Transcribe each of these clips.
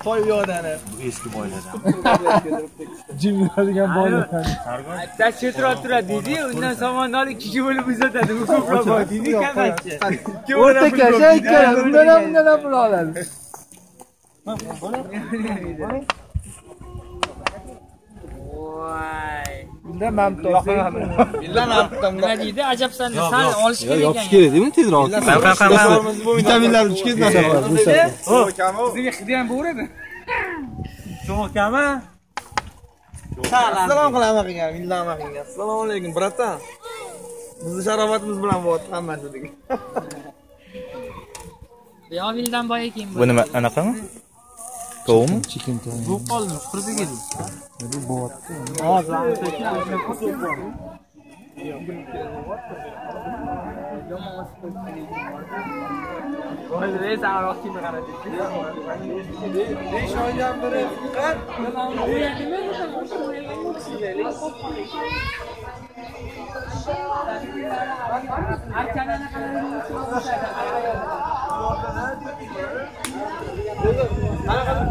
Toy yo'qdan. Bu eski boylardan. Jim yuradigan boylardan. Bitta chetroq turadi deydi, undan so'monni olib ikki bo'lib uzatadi. Bu ko'proq boy deydi, qanaqachi. O'rtakasha ikkala, bundan ham pul oladi. Voy. Bunda mamtosi. Billan olibdim. Nima deydi? Ajabsan, sal olish kerak ekan. Yopish kerak, deymi tezroq? Vitaminlar 3 kez narsa bor. Bizga hidi ham bo'radi. Cho'kami? Salom qilaman qilgan, millama qilgan. Assalomu alaykum, bratan. Bizni sharofatimiz bilan bo'lyapti hammasi degan. Yovildan boy ekan bu. Bu nima anaqami? To'g'mi? Chicken to'g'mi. Bu qolmi? Qirdiga deydi. Bu bo'lyapti. Hozir Besh oydan beri faqat qanaqa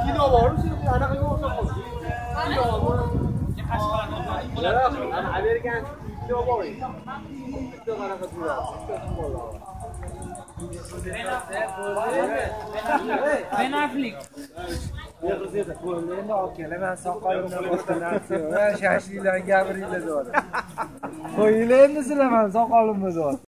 kino bor, anaqa o'xshab qoldi. Amerikan kino bor. Bitta qanaqa turadi. Ben Affleck. Endi olib kelaman, soqolimdan boshqa narsa yo'q. Shashliklar gapiringlar zo'r. Qo'yinglar endi sizlar, men soqolimni zo'r.